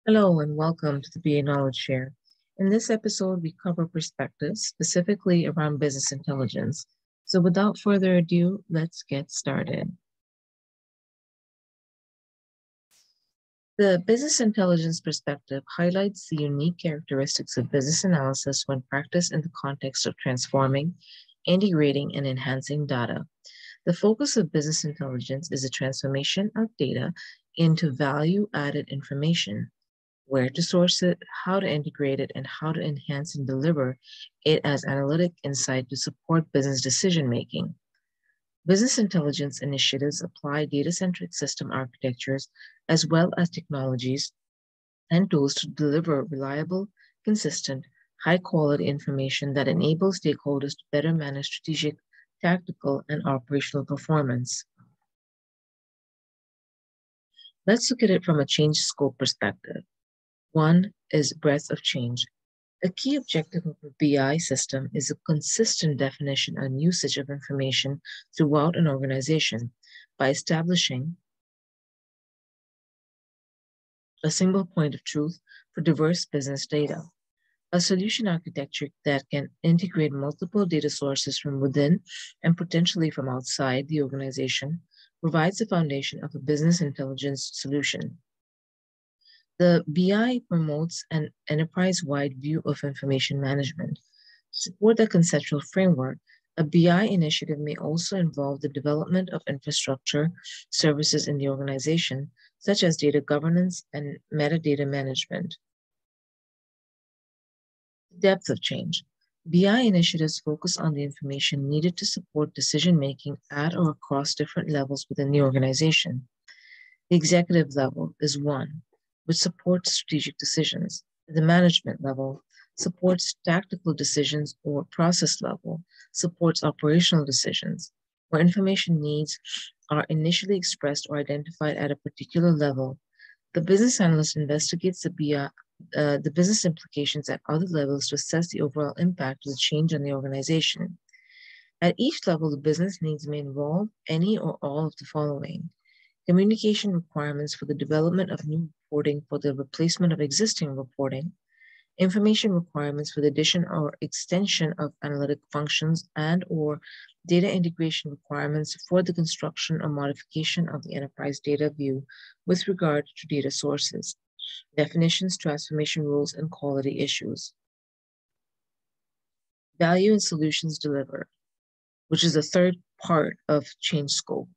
Hello and welcome to the BA Knowledge Share. In this episode, we cover perspectives specifically around business intelligence. So without further ado, let's get started. The business intelligence perspective highlights the unique characteristics of business analysis when practiced in the context of transforming, integrating, and enhancing data. The focus of business intelligence is the transformation of data into value-added information, where to source it, how to integrate it, and how to enhance and deliver it as analytic insight to support business decision-making. Business intelligence initiatives apply data-centric system architectures as well as technologies and tools to deliver reliable, consistent, high-quality information that enables stakeholders to better manage strategic, tactical, and operational performance. Let's look at it from a change scope perspective. One is breadth of change. A key objective of a BI system is a consistent definition and usage of information throughout an organization by establishing a single point of truth for diverse business data. A solution architecture that can integrate multiple data sources from within and potentially from outside the organization provides the foundation of a business intelligence solution. The BI promotes an enterprise-wide view of information management. To support the conceptual framework, a BI initiative may also involve the development of infrastructure services in the organization, such as data governance and metadata management. Depth of change. BI initiatives focus on the information needed to support decision-making at or across different levels within the organization. The executive level is one, which supports strategic decisions. The management level supports tactical decisions, or process level supports operational decisions, where information needs are initially expressed or identified at a particular level. The business analyst investigates the business implications at other levels to assess the overall impact of the change on the organization. At each level, the business needs may involve any or all of the following: communication requirements for the development of new reporting for the replacement of existing reporting, information requirements for the addition or extension of analytic functions and or data integration requirements for the construction or modification of the enterprise data view with regard to data sources, definitions, transformation rules, and quality issues. Value and solutions delivered, which is the third part of change scope.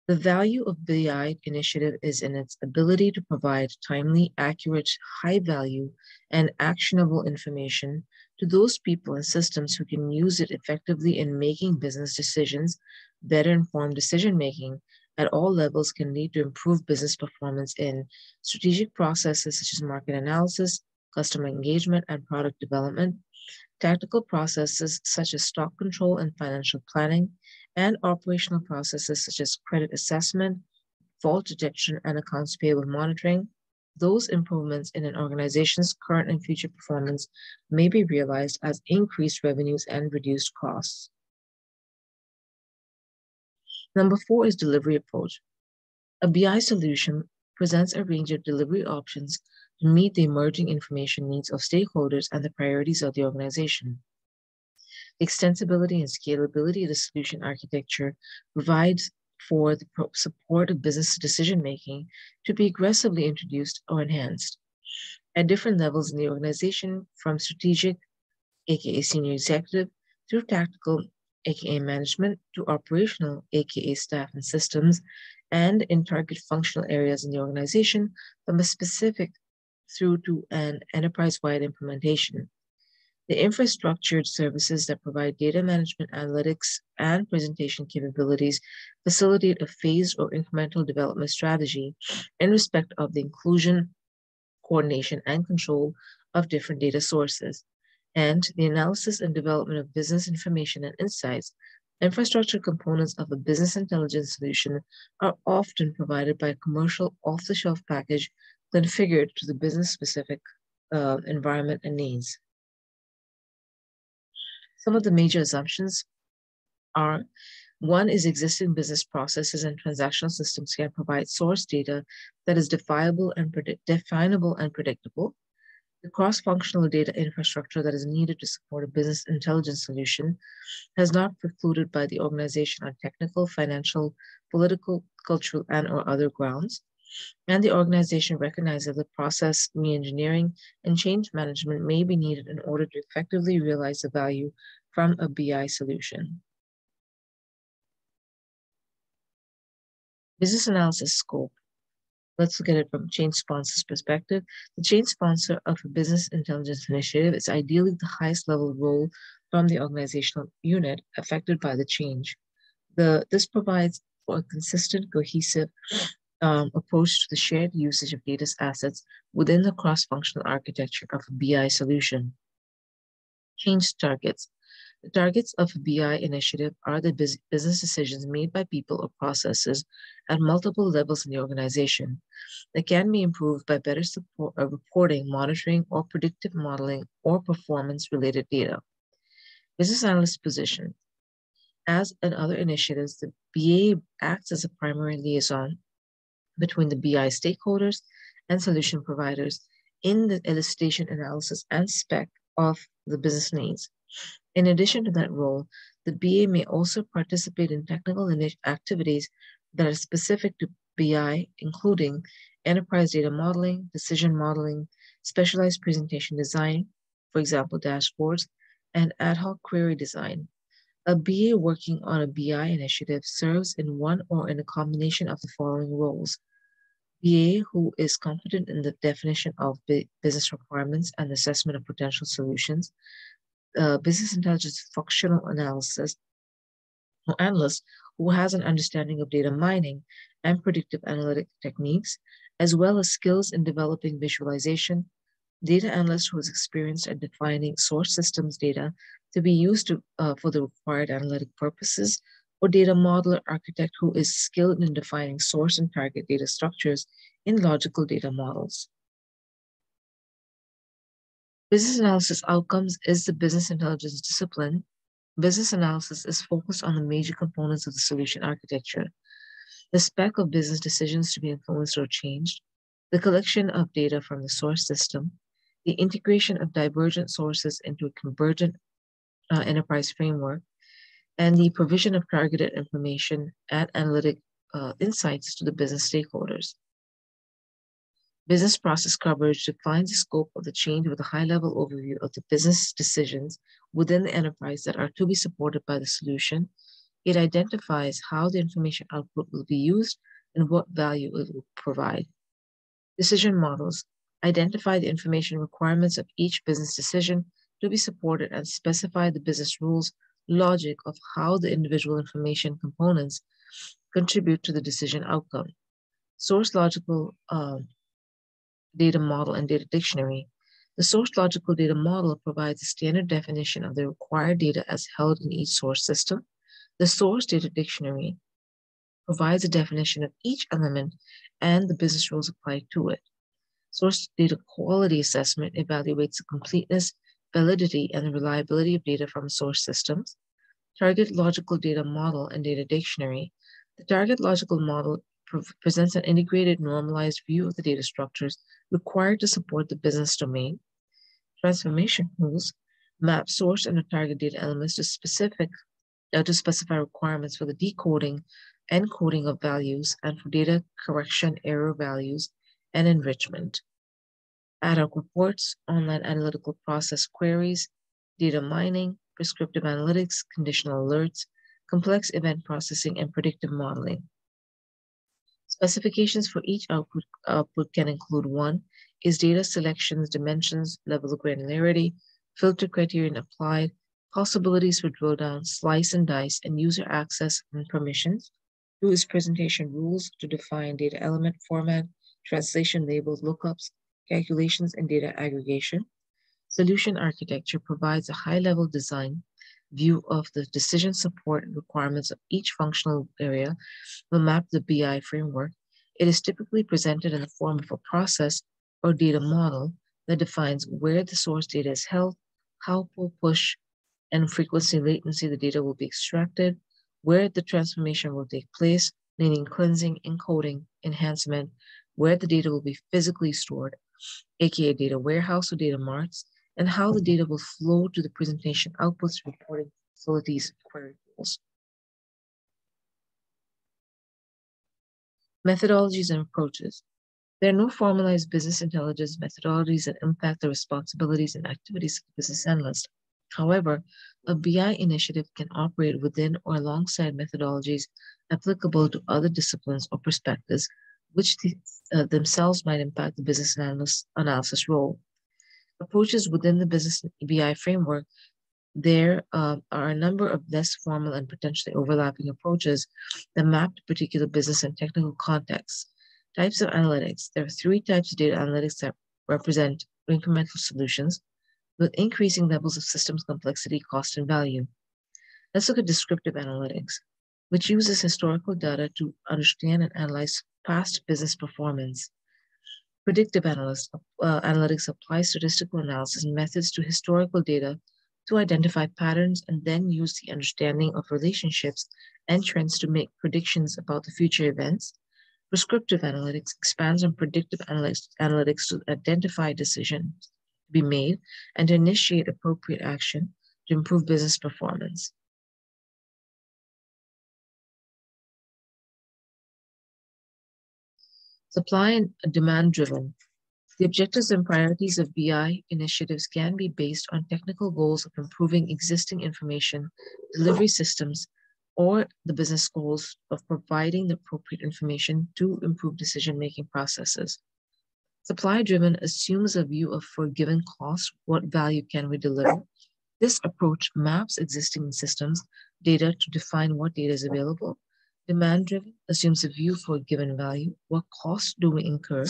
The value of BI initiative is in its ability to provide timely, accurate, high value, and actionable information to those people and systems who can use it effectively in making business decisions. Better informed decision-making at all levels can lead to improved business performance in strategic processes such as market analysis, customer engagement, and product development, tactical processes such as stock control and financial planning, and operational processes such as credit assessment, fault detection, and accounts payable monitoring. Those improvements in an organization's current and future performance may be realized as increased revenues and reduced costs. Number 4 is delivery approach. A BI solution presents a range of delivery options to meet the emerging information needs of stakeholders and the priorities of the organization. Extensibility and scalability of the solution architecture provides for the support of business decision-making to be aggressively introduced or enhanced at different levels in the organization, from strategic, aka senior executive, through tactical, aka management, to operational, aka staff and systems, and in target functional areas in the organization, from a specific through to an enterprise-wide implementation. The infrastructured services that provide data management, analytics, and presentation capabilities facilitate a phased or incremental development strategy in respect of the inclusion, coordination, and control of different data sources, and the analysis and development of business information and insights. Infrastructure components of a business intelligence solution are often provided by a commercial off-the-shelf package configured to the business-specific environment and needs. Some of the major assumptions are One is existing business processes and transactional systems can provide source data that is definable and predictable. The cross-functional data infrastructure that is needed to support a business intelligence solution has not precluded by the organization on technical, financial, political, cultural, and/or other grounds. And the organization recognizes that process re-engineering and change management may be needed in order to effectively realize the value from a BI solution. Business analysis scope. Let's look at it from change sponsor's perspective. The change sponsor of a business intelligence initiative is ideally the highest level role from the organizational unit affected by the change. This provides for a consistent, cohesive approach to the shared usage of data assets within the cross-functional architecture of a BI solution. Change targets. The targets of a BI initiative are the business decisions made by people or processes at multiple levels in the organization that can be improved by better support, reporting, monitoring, or predictive modeling or performance-related data. Business analyst position. As in other initiatives, the BA acts as a primary liaison between the BI stakeholders and solution providers in the elicitation, analysis, and spec of the business needs. In addition to that role, the BA may also participate in technical activities that are specific to BI, including enterprise data modeling, decision modeling, specialized presentation design, for example, dashboards, and ad hoc query design. A BA working on a BI initiative serves in one or in a combination of the following roles. BA who is confident in the definition of business requirements and assessment of potential solutions, business intelligence functional analysis or analyst who has an understanding of data mining and predictive analytic techniques, as well as skills in developing visualization, data analyst who is experienced at defining source systems data to be used for the required analytic purposes, or data modeler architect who is skilled in defining source and target data structures in logical data models. Business analysis outcomes is the business intelligence discipline. Business analysis is focused on the major components of the solution architecture, the spec of business decisions to be influenced or changed, the collection of data from the source system, the integration of divergent sources into a convergent enterprise framework, and the provision of targeted information and analytic insights to the business stakeholders. Business process coverage defines the scope of the change with a high-level overview of the business decisions within the enterprise that are to be supported by the solution. It identifies how the information output will be used and what value it will provide. Decision models identify the information requirements of each business decision to be supported and specify the business rules, logic of how the individual information components contribute to the decision outcome. Source logical data model and data dictionary. The source logical data model provides a standard definition of the required data as held in each source system. The source data dictionary provides a definition of each element and the business rules applied to it. Source data quality assessment evaluates the completeness, validity, and the reliability of data from source systems. Target logical data model and data dictionary. The target logical model presents an integrated, normalized view of the data structures required to support the business domain. Transformation rules map source and the target data elements to specify requirements for the decoding and coding of values and for data correction, error values, and enrichment. Ad hoc reports, online analytical process queries, data mining, prescriptive analytics, conditional alerts, complex event processing, and predictive modeling. Specifications for each output can include: 1 is data selections, dimensions, level of granularity, filter criterion applied, possibilities for drill down, slice and dice, and user access and permissions. 2 is presentation rules to define data element format, translation labels, lookups, calculations, and data aggregation. Solution architecture provides a high-level design view of the decision support and requirements of each functional area will map the BI framework. It is typically presented in the form of a process or data model that defines where the source data is held, how pull, push, and frequency latency the data will be extracted, where the transformation will take place, meaning cleansing, encoding, enhancement, where the data will be physically stored, aka data warehouse or data marts, and how the data will flow to the presentation outputs, reporting facilities, query tools. Methodologies and approaches. There are no formalized business intelligence methodologies that impact the responsibilities and activities of the business analyst. However, a BI initiative can operate within or alongside methodologies applicable to other disciplines or perspectives, which themselves might impact the business analysis role. Approaches within the business BI framework, there are a number of less formal and potentially overlapping approaches that map to particular business and technical contexts. Types of analytics. There are 3 types of data analytics that represent incremental solutions with increasing levels of systems complexity, cost, and value. Let's look at descriptive analytics, which uses historical data to understand and analyze past business performance. Predictive analytics applies statistical analysis and methods to historical data to identify patterns and then use the understanding of relationships and trends to make predictions about the future events. Prescriptive analytics expands on predictive analytics to identify decisions to be made and to initiate appropriate action to improve business performance. Supply and demand-driven. The objectives and priorities of BI initiatives can be based on technical goals of improving existing information delivery systems or the business goals of providing the appropriate information to improve decision-making processes. Supply-driven assumes a view of for a given cost, what value can we deliver? This approach maps existing systems data to define what data is available. Demand-driven assumes a view for a given value, what cost do we incur?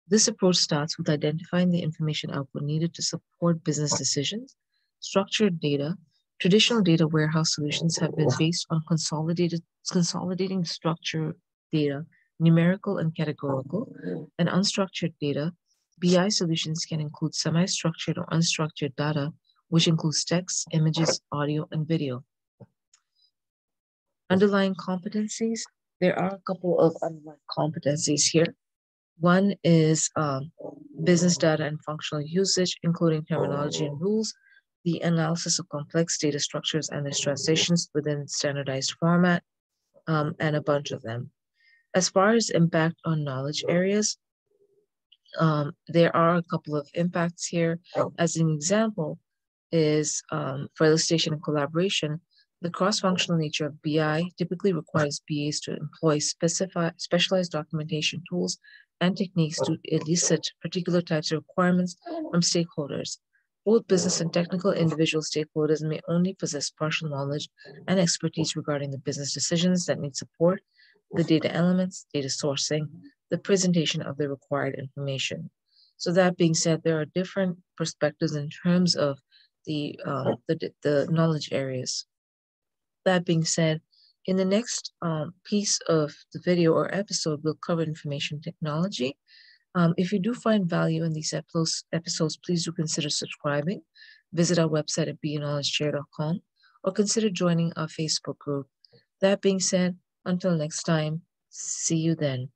This approach starts with identifying the information output needed to support business decisions. Structured data. Traditional data warehouse solutions have been based on consolidating structured data, numerical and categorical, and unstructured data. BI solutions can include semi-structured or unstructured data, which includes text, images, audio, and video. Underlying competencies. There are a couple of underlying competencies here. One is business data and functional usage, including terminology and rules, the analysis of complex data structures and their translations within standardized format, and a bunch of them. As far as impact on knowledge areas, there are a couple of impacts here. As an example is for illustration and collaboration, the cross-functional nature of BI typically requires BAs to employ specialized documentation tools and techniques to elicit particular types of requirements from stakeholders. Both business and technical individual stakeholders may only possess partial knowledge and expertise regarding the business decisions that need support, the data elements, data sourcing, the presentation of the required information. So that being said, there are different perspectives in terms of the knowledge areas. That being said, in the next piece of the video or episode, we'll cover information technology. If you do find value in these episodes, please do consider subscribing. Visit our website at beknowledgeshare.com or consider joining our Facebook group. That being said, until next time, see you then.